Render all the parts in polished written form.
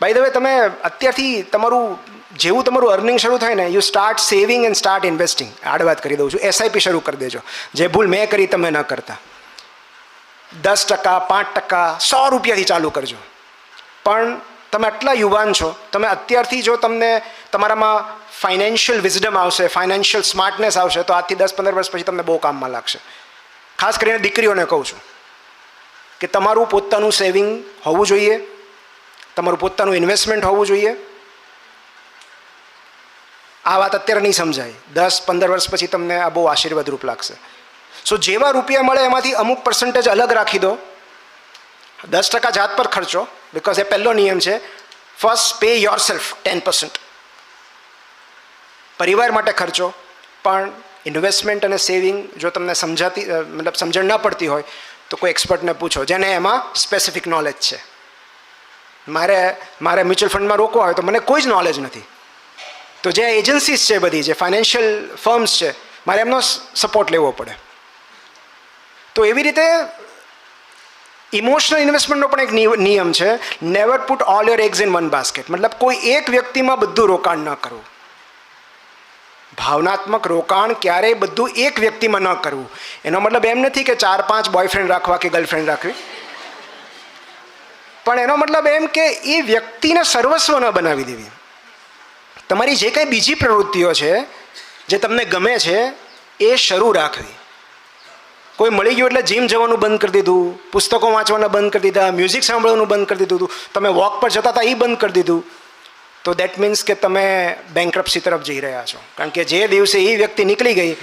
By the way, તમે અત્યારથી જેવું તમારું અર્નિંગ શરૂ થાય ને, you start saving and start investing. આડ વાત કરી દઉં છું, એસઆઈપી શરૂ કરી દેજો. જે ભૂલ મેં કરી તમે ન કરતા. 10%, 5%, 100 રૂપિયાથી ચાલુ કરજો. પણ તમે આટલા યુવાન છો, તમે અત્યારથી જો તમને તમારામાં ફાઇનાન્શિયલ વિઝડમ આવશે, ફાઇનાન્શિયલ સ્માર્ટનેસ આવશે, તો આજથી 10-15 વર્ષ પછી તમને બહુ કામમાં લાગશે. ખાસ કરીને દીકરીઓને કહું છું કે તમારું પોતાનું સેવિંગ હોવું જોઈએ, તમારું પોતાનું ઇન્વેસ્ટમેન્ટ હોવું જોઈએ. આ વાત અત્યારે નહીં સમજાય, 10-15 વર્ષ પછી તમને આ બહુ આશીર્વાદરૂપ લાગશે. સો જેવા રૂપિયા મળે એમાંથી અમુક પર્સન્ટેજ અલગ રાખી દો. 10% જાત પર ખર્ચો, બિકોઝ એ પહેલો નિયમ છે, ફર્સ્ટ પે યોર સેલ્ફ 10%. પરિવાર માટે ખર્ચો. પણ ઇન્વેસ્ટમેન્ટ અને સેવિંગ જો તમને સમજણ ન પડતી હોય તો કોઈ એક્સપર્ટને પૂછો, જેને એમાં સ્પેસિફિક નોલેજ છે. મારે મ્યુચ્યુઅલ ફંડમાં રોકવા હોય તો મને કોઈ જ નોલેજ નથી, તો જે એજન્સીસ છે બધી, જે ફાઇનાન્શિયલ ફર્મ્સ છે, મારે એમનો સપોર્ટ લેવો પડે. તો એવી રીતે ઇમોશનલ ઇન્વેસ્ટમેન્ટનો પણ એક નિયમ છે, never put all your eggs in one basket. મતલબ કોઈ એક વ્યક્તિમાં બધું રોકાણ ન કરવું. ભાવનાત્મક રોકાણ ક્યારેય બધું એક વ્યક્તિમાં ન કરવું. એનો મતલબ એમ નથી કે 4-5 બોયફ્રેન્ડ રાખવા કે ગર્લફ્રેન્ડ રાખવી, પણ એનો મતલબ એમ કે એ વ્યક્તિને સર્વસ્વ ન બનાવી દેવી. તમારી જે કંઈ બીજી પ્રવૃત્તિઓ છે જે તમને ગમે છે એ શરૂ રાખવી. કોઈ મળી ગયું એટલે જીમ જવાનું બંધ કરી દીધું, પુસ્તકો વાંચવાના બંધ કરી દીધા, મ્યુઝિક સાંભળવાનું બંધ કરી દીધું, તમે વોક પર જતા હતા એ બંધ કરી દીધું, તો દેટ મીન્સ કે તમે બેન્કરપ્સી તરફ જઈ રહ્યા છો. કારણ કે જે દિવસે એ વ્યક્તિ નીકળી ગઈ,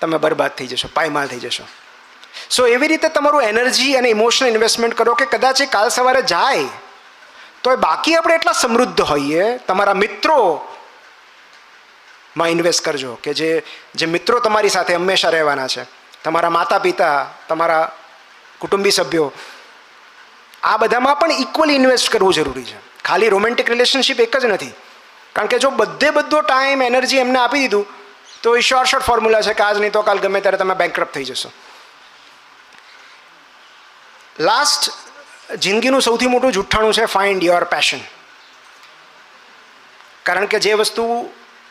તમે બરબાદ થઈ જશો, પાયમાલ થઈ જશો. સો એવી રીતે તમારું એનર્જી અને ઇમોશનલ ઇન્વેસ્ટમેન્ટ કરો કે કદાચ એ કાલ સવારે જાય તો બાકી આપણે એટલા સમૃદ્ધ હોઈએ. તમારા મિત્રોમાં ઇન્વેસ્ટ કરજો કે જે મિત્રો તમારી સાથે હંમેશા રહેવાના છે. તમારા માતા પિતા, તમારા કુટુંબી સભ્યો, આ બધામાં પણ ઇક્વલી ઇન્વેસ્ટ કરવું જરૂરી છે. ખાલી રોમેન્ટિક રિલેશનશિપ એક જ નથી. કારણ કે જો બધો ટાઈમ એનર્જી એમને આપી દીધું તો એ શોર્ટ ફોર્મ્યુલા છે કે આજ નહીં તો કાલ ગમે ત્યારે તમે બેન્કરપ્ટ થઈ જશો. લાસ્ટ, જિંદગીનું સૌથી મોટું જુઠ્ઠાણું છે ફાઇન્ડ યોર પેશન. કારણ કે જે વસ્તુ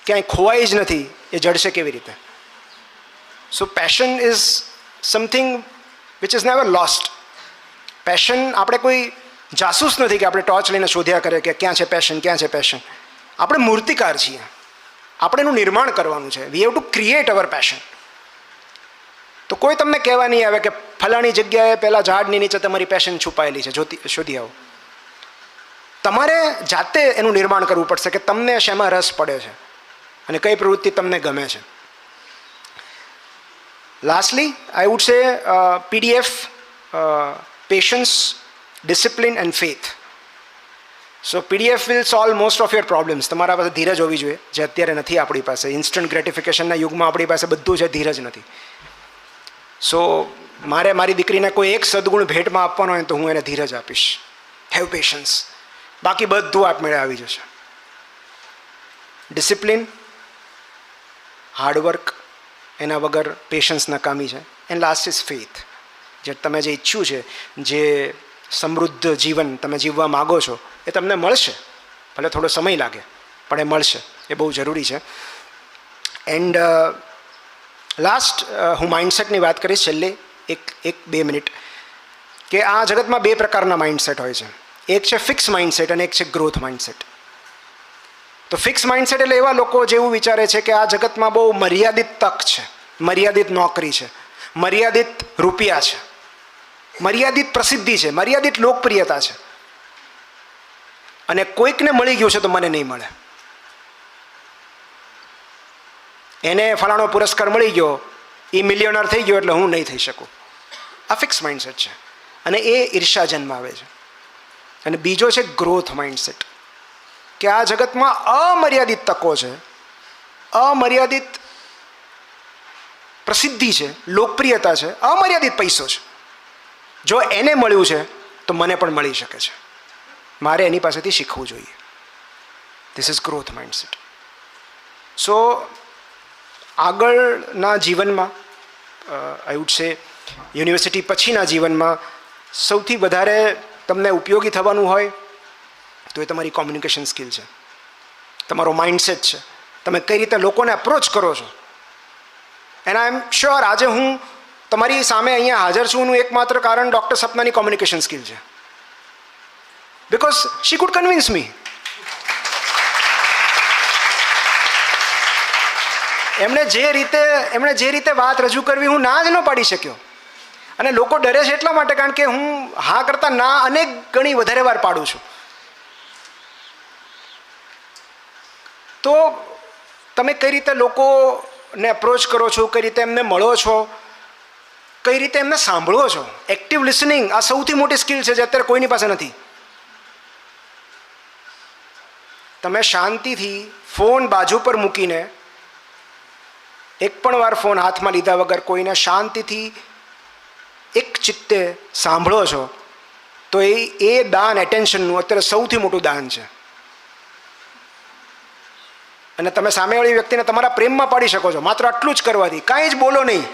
ક્યાંય ખોવાઈ જ નથી એ જડશે કેવી રીતે? So passion is something which is never lost. Passion આપણે કોઈ જાસૂસ નથી કે આપણે ટોર્ચ લઈને શોધ્યા કરે કે ક્યાં છે પેશન, ક્યાં છે પેશન. આપણે મૂર્તિકાર છીએ, આપણે એનું નિર્માણ કરવાનું છે. We have to create our passion. તો કોઈ તમને કહેવા નહીં આવે કે ફલાણી જગ્યાએ પહેલાં ઝાડની નીચે તમારી પેશન છુપાયેલી છે, શોધી આવો. તમારે જાતે એનું નિર્માણ કરવું પડશે કે તમને શેમાં રસ પડે છે અને કઈ પ્રવૃત્તિ તમને ગમે છે. Lastly I would say PDF, patience, discipline and faith. So PDF will solve most of your problems. તમારા પાસે ધીરજ હોવી જોઈએ, જે અત્યારે નથી આપણી પાસે. ઇન્સ્ટન્ટ ગ્રેટિફિકેશનના યુગમાં આપણી પાસે બધું છે, ધીરજ નથી. સો મારી દીકરીને કોઈ એક સદગુણ ભેટમાં આપવાનો હોય તો હું એને ધીરજ આપીશ. Have patience. બાકી બધું આપમેળે આવી જશે. ડિસિપ્લિન, હાર્ડવર્ક, એના વગર પેશન્સ નકામી છે. And last is faith. જે તમે જે ઈચ્છ્યું છે, જે સમૃદ્ધ જીવન તમે જીવવા માગો છો, એ તમને મળશે. ભલે થોડો સમય લાગે, પણ એ મળશે. એ બહુ જરૂરી છે. એન્ડ લાસ્ટ, હું માઇન્ડસેટની વાત કરીશ છેલ્લે 1-2 મિનિટ, કે આ જગતમાં 2 પ્રકારના માઇન્ડસેટ હોય છે. એક છે ફિક્સ માઇન્ડસેટ અને એક છે ગ્રોથ માઇન્ડસેટ. તો ફિક્સ માઇન્ડસેટ એટલે એવા લોકો જેવું વિચારે છે કે આ જગતમાં બહુ મર્યાદિત તક છે, મર્યાદિત નોકરી છે, મર્યાદિત રૂપિયા છે, મર્યાદિત પ્રસિદ્ધિ છે, મર્યાદિત લોકપ્રિયતા છે, અને કોઈકને મળી ગયું છે તો મને નહીં મળે. એને ફલાણો પુરસ્કાર મળી ગયો, એ મિલિયનર થઈ ગયો એટલે હું નહીં થઈ શકું. આ ફિક્સ માઇન્ડસેટ છે અને એ ઈર્ષા જન્માવે છે. અને બીજો છે ગ્રોથ માઇન્ડસેટ, કે આ જગતમાં અમર્યાદિત તકો છે, અમર્યાદિત પ્રસિદ્ધિ છે, લોકપ્રિયતા છે, અમર્યાદિત પૈસો છે. જો એને મળ્યું છે તો મને પણ મળી શકે છે. મારે એની પાસેથી શીખવું જોઈએ. This is growth mindset. So આગળના જીવનમાં, આઈ વુડ સે યુનિવર્સિટી પછીના જીવનમાં સૌથી વધારે તમને ઉપયોગી થવાનું હોય તો એ તમારી કોમ્યુનિકેશન સ્કિલ છે, તમારો માઇન્ડસેટ છે, તમે કઈ રીતે લોકોને અપ્રોચ કરો છો. એન્ડ આઈ એમ શ્યોર આજે હું તમારી સામે અહીંયા હાજર છું એનું એકમાત્ર કારણ ડૉક્ટર સપનાની કોમ્યુનિકેશન સ્કિલ છે. બિકોઝ શી કુડ કન્વિન્સ મી. એમણે જે રીતે વાત રજૂ કરવી હું ના જ ન પાડી શક્યો. અને લોકો ડરે છે એટલા માટે કારણ કે હું હા કરતાં ના અનેક ગણી વધારે વાર પાડું છું. તો તમે કઈ રીતે લોકોને અપ્રોચ કરો છો, કઈ રીતે એમને મળો છો, કઈ રીતે એમને સાંભળો છો. એક્ટિવ લિસનિંગ આ સૌથી મોટી સ્કિલ છે જે અત્યારે કોઈની પાસે નથી. તમે શાંતિથી ફોન બાજુ પર મૂકીને એક પણ વાર ફોન હાથમાં લીધા વગર કોઈને શાંતિથી એક ચિત્તે સાંભળો છો તો એ દાન એટેન્શનનું અત્યારે સૌથી મોટું દાન છે. અને તમે સામેવાળી વ્યક્તિને તમારા પ્રેમમાં પાડી શકો છો માત્ર આટલું જ કરવાથી. કાંઈ જ બોલો નહીં,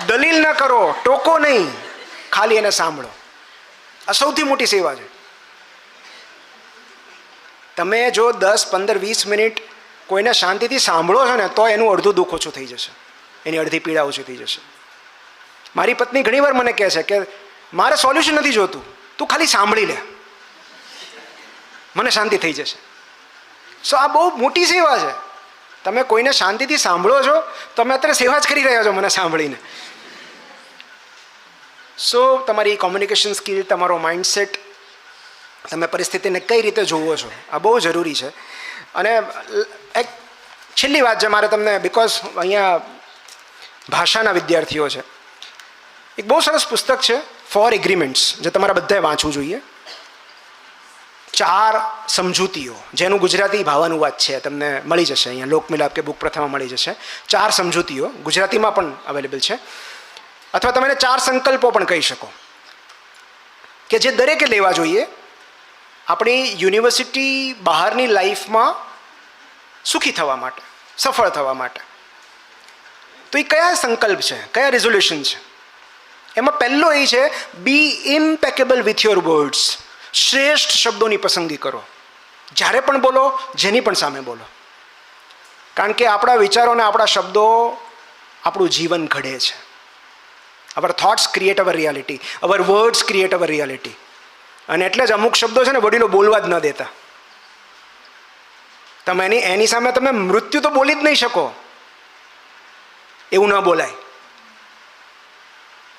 દલીલ ન કરો, ટોકો નહીં, ખાલી એને સાંભળો. આ સૌથી મોટી સેવા છે. તમે જો 10, 15, 20 મિનિટ કોઈને શાંતિથી સાંભળો છો ને તો એનું અડધું દુઃખ ઓછું થઈ જશે, એની અડધી પીડા ઓછી થઈ જશે. મારી પત્ની ઘણીવાર મને કહે છે કે મારે સોલ્યુશન નથી જોતું, તું ખાલી સાંભળી લે, મને શાંતિ થઈ જશે. સો આ બહુ મોટી સેવા છે. તમે કોઈને શાંતિથી સાંભળો છો, તમે અત્યારે સેવા જ કરી રહ્યા છો મને સાંભળીને. સો તમારી કોમ્યુનિકેશન સ્કિલ, તમારો માઇન્ડસેટ, તમે પરિસ્થિતિને કઈ રીતે જોવો છો, આ બહુ જરૂરી છે. અને એક છેલ્લી વાત છે મારે તમને, બિકોઝ અહીંયા ભાષાના વિદ્યાર્થીઓ છે, એક બહુ સરસ પુસ્તક છે ફોર એગ્રીમેન્ટ્સ જે તમારા બધાએ વાંચવું જોઈએ. 4 સમજૂતીઓ, જેનું ગુજરાતી ભાવાનુવાદ છે, તમને મળી જશે અહીંયા લોકમિલાપ કે બુક પ્રથામાં મળી જશે. 4 સમજૂતીઓ ગુજરાતીમાં પણ અવેલેબલ છે. અથવા તમે એને 4 સંકલ્પો પણ કહી શકો કે જે દરેકે લેવા જોઈએ આપણી યુનિવર્સિટી બહારની લાઈફમાં સુખી થવા માટે, સફળ થવા માટે. તો એ કયા સંકલ્પ છે, કયા રિઝોલ્યુશન છે? એમાં પહેલો એ છે બી ઇમ્પેકેબલ વિથ યોર વર્ડ્સ. શ્રેષ્ઠ શબ્દોની પસંદગી કરો જ્યારે પણ બોલો, જેની પણ સામે બોલો. કારણ કે આપણા વિચારો અને આપણા શબ્દો આપણું જીવન ઘડે છે. અવર થોટ્સ ક્રિએટ અવર રિયાલિટી, અવર વર્ડ્સ ક્રિએટ અવર રિયાલિટી. અને એટલે જ અમુક શબ્દો છે ને વડીલો બોલવા જ ન દેતા. તમે એની સામે તમે મૃત્યુ તો બોલી જ નહીં શકો, એવું ન બોલાય.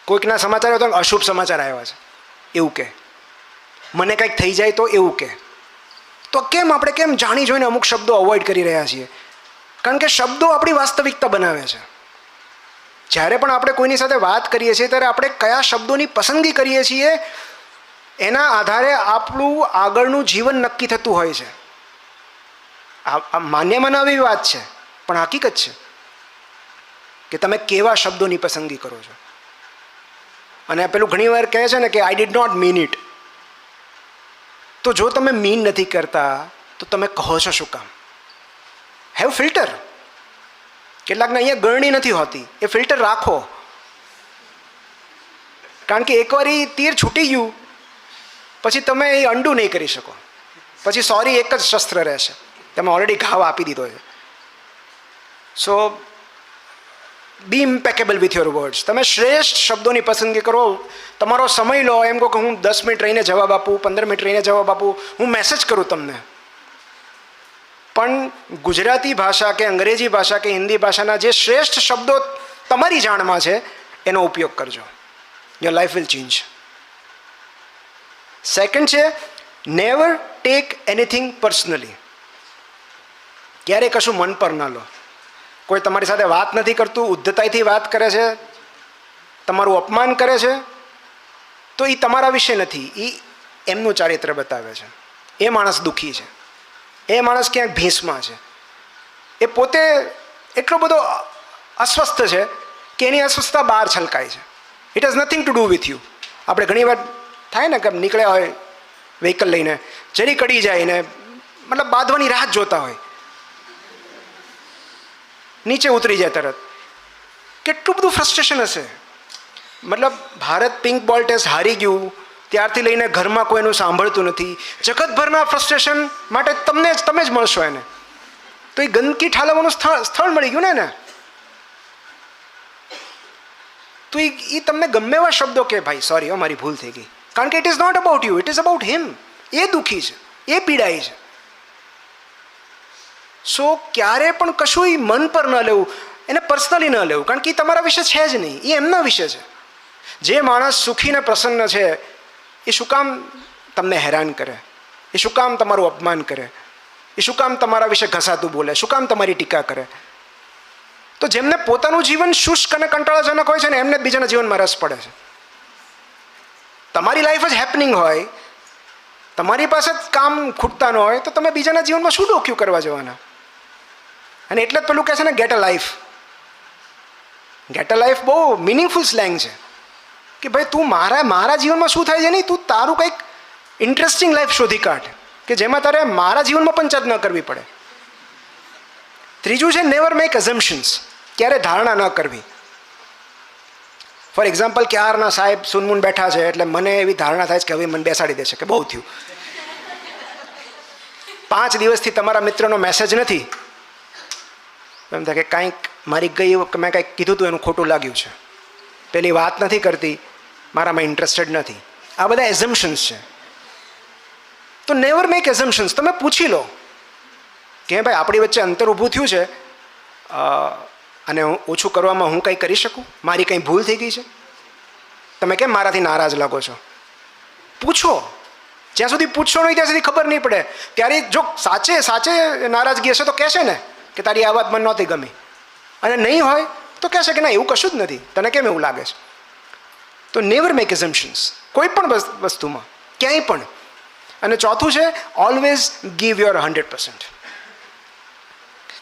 કોઈકના સમાચાર હોય તો અશુભ સમાચાર આવ્યા છે એવું કે, મને કંઈક થઈ જાય તો એવું કે. તો આપણે કેમ જાણી જોઈને અમુક શબ્દો અવોઇડ કરી રહ્યા છીએ? કારણ કે શબ્દો આપણી વાસ્તવિકતા બનાવે છે. જ્યારે પણ આપણે કોઈની સાથે વાત કરીએ છીએ ત્યારે આપણે કયા શબ્દોની પસંદગી કરીએ છીએ એના આધારે આપણું આગળનું જીવન નક્કી થતું હોય છે. આ માન્યમાં ન આવી વાત છે પણ હકીકત છે કે તમે કેવા શબ્દોની પસંદગી કરો છો. અને પેલું ઘણીવાર કહે છે ને કે I did not mean it. તો જો તમે મીન નથી કરતા તો તમે કહો છો શું કામ? Have filter. કેટલાકને અહીંયા ગળણી નથી હોતી, એ ફિલ્ટર રાખો. કારણ કે એકવાર એ તીર છૂટી ગયું પછી તમે એ અંડુ નહીં કરી શકો. પછી સોરી એક જ શસ્ત્ર રહેશે, તમે ઓલરેડી ઘાવ આપી દીધો છે. સો બી ઇમ્પેકેબલ વિથ યોર વર્ડ્સ. તમે શ્રેષ્ઠ શબ્દોની પસંદગી કરો. તમારો સમય લો. એમ કહો કે હું 10 મિનિટ રહીને જવાબ આપું, 15 મિનિટ રહીને જવાબ આપું, હું મેસેજ કરું તમને. પણ ગુજરાતી ભાષા કે અંગ્રેજી ભાષા કે હિન્દી ભાષાના જે શ્રેષ્ઠ શબ્દો તમારી જાણમાં છે એનો ઉપયોગ કરજો. Your life will change. Second છે નેવર ટેક એનીથિંગ પર્સનલી. ક્યારેય કશું મન પર ન લો. કોઈ તમારી સાથે વાત નથી કરતું, ઉદ્ધતાઈથી વાત કરે છે, તમારું અપમાન કરે છે, તો એ તમારા વિશે નથી, એ એમનું ચારિત્ર બતાવે છે. એ માણસ દુઃખી છે, એ માણસ ક્યાંક ભીંસમાં છે, એ પોતે એટલો બધો અસ્વસ્થ છે કે એની અસ્વસ્થતા બહાર છલકાય છે. It has nothing to do with you. આપણે ઘણી વાર થાય ને કે નીકળ્યા હોય વ્હીકલ લઈને, જરી કડી જાય ને મતલબ બાંધવાની રાહ જ જોતા હોય, નીચે ઉતરી જાય તરત. કેટલું બધું ફ્રસ્ટ્રેશન હશે. મતલબ ભારત પિંક બોલ ટેસ્ટ હારી ગયું ત્યારથી લઈને ઘરમાં કોઈનું સાંભળતું નથી. જગતભરના ફ્રસ્ટ્રેશન માટે તમે જ મળશો એને. તો એ ગંદકી ઠાલવવાનું સ્થળ મળી ગયું ને એને. તો એ તમને ગમે એવા શબ્દો કે ભાઈ સોરી મારી ભૂલ થઈ ગઈ, કારણ કે it is not about you, it is about him. એ દુઃખી છે, એ પીડાય છે. સો ક્યારે પણ કશું મન પર ન લેવું, એને પર્સનલી ન લેવું, કારણ કે એ તમારા વિશે છે જ નહીં, એ એમના વિશે છે. જે માણસ સુખી ને પ્રસન્ન છે એ શું કામ તમને હેરાન કરે, એ શું કામ તમારું અપમાન કરે, એ શું કામ તમારા વિશે ઘસાતું બોલે, શું કામ તમારી ટીકા કરે. તો જેમને પોતાનું જીવન શુષ્ક અને કંટાળાજનક હોય છે ને એમને જ બીજાના જીવનમાં રસ પડે છે. તમારી લાઈફ જ હેપનિંગ હોય, તમારી પાસે જ કામ ખૂટતા ન હોય, તો તમે બીજાના જીવનમાં શું ડોક્યું કરવા જવાના. અને એટલે જ પેલું કહે છે ને get a life. Get a life બહુ મિનિંગફુલ સ્લેંગ છે કે ભાઈ તું મારા જીવનમાં શું થાય છે નહીં, તું તારું કંઈક ઇન્ટરેસ્ટિંગ લાઈફ શોધી કાઢ કે જેમાં તારે મારા જીવનમાં પંચાયત ન કરવી પડે. ત્રીજું છે નેવર મેક અઝમ્પશન્સ. ક્યારે ધારણા ન કરવી. ફોર એક્ઝામ્પલ ક્યારના સાહેબ સુનમુન બેઠા છે એટલે મને એવી ધારણા થાય છે કે હવે મને બેસાડી દેશે કે બહુ થયું. 5 દિવસથી તમારા મિત્રનો મેસેજ નથી, એમ થાય કે કાંઈક મારી મેં કાંઈક કીધું હતું એનું ખોટું લાગ્યું છે, પેલી વાત નથી કરતી, મારામાં ઇન્ટરેસ્ટેડ નથી. આ બધા એઝમ્પશન્સ છે. તો નેવર મેક એઝમ્પશન્સ. તમે પૂછી લો કે ભાઈ આપણી વચ્ચે અંતર ઊભું થયું છે અને ઓછું કરવામાં હું કંઈ કરી શકું, મારી કંઈ ભૂલ થઈ ગઈ છે. તમે કેમ મારાથી નારાજ લાગો છો? પૂછો. જ્યાં સુધી પૂછશો નહીં ત્યાં સુધી ખબર નહીં પડે. ત્યારે જો સાચે નારાજગી હશે તો કહેશે ને કે તારી આ વાત મને નહોતી ગમી, અને નહીં હોય તો કહેશે કે ના એવું કશું જ નથી, તને કેમ એવું લાગે છે. તો નેવર મેક એઝમ્પશન્સ કોઈ પણ વસ્તુમાં, ક્યાંય પણ. અને ચોથું છે ઓલવેઝ ગીવ યોર 100%.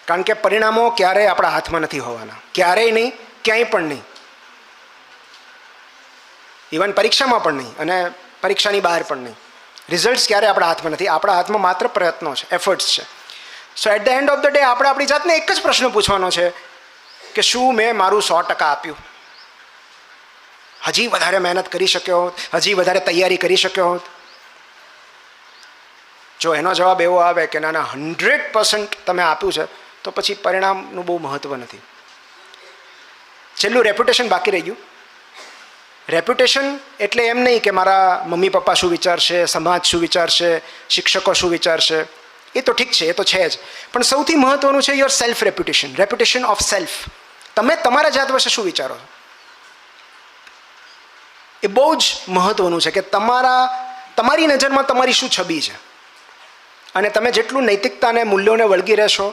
કારણ કે પરિણામો ક્યારેય આપણા હાથમાં નથી હોવાના, ક્યારેય નહીં, ક્યાંય પણ નહીં. ઇવન પરીક્ષામાં પણ નહીં અને પરીક્ષાની બહાર પણ નહીં. રિઝલ્ટ્સ ક્યારે આપણા હાથમાં નથી, આપણા હાથમાં માત્ર પ્રયત્નો છે, એફર્ટ્સ છે. So at the end of the day આપણે આપણી જાતને એક જ પ્રશ્ન પૂછવાનો છે કે શું મેં મારું 100% આપ્યું? હજી વધારે મહેનત કરી શક્યો હોત, હજી વધારે તૈયારી કરી શક્યો હોત? જો એનો જવાબ એવો આવે કે ના 100% તમે આપ્યું છે, તો પછી પરિણામનું બહુ મહત્ત્વ નથી. છેલ્લું રેપ્યુટેશન બાકી રહી ગયું. રેપ્યુટેશન એટલે એમ નહીં કે મારા મમ્મી પપ્પા શું વિચારશે, સમાજ શું વિચારશે, શિક્ષકો શું વિચારશે. એ તો ઠીક છે, એ તો છે જ, પણ સૌથી મહત્ત્વનું છે your self reputation, reputation of self. તમે તમારા જાત વિશે શું વિચારો છો, એ બહુ જ મહત્ત્વનું છે કે તમારી નજરમાં તમારી શું છબી છે. અને તમે જેટલું નૈતિકતા અને મૂલ્યોને વળગી રહેશો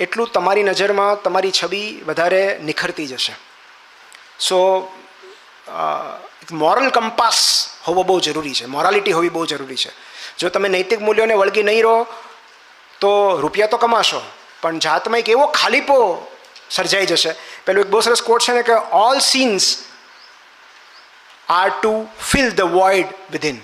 એટલું તમારી નજરમાં તમારી છબી વધારે નિખરતી જશે. સો મોરલ કંપાસ હોવો બહુ જરૂરી છે, મોરાલિટી હોવી બહુ જરૂરી છે. જો તમે નૈતિક મૂલ્યોને વળગી નહીં રહો તો રૂપિયા તો કમાશો, પણ જાતમાં એક એવો ખાલીપો સર્જાઈ જશે. પેલું એક બહુ સરસ કોટ છે ને કે all sins are to fill the void within.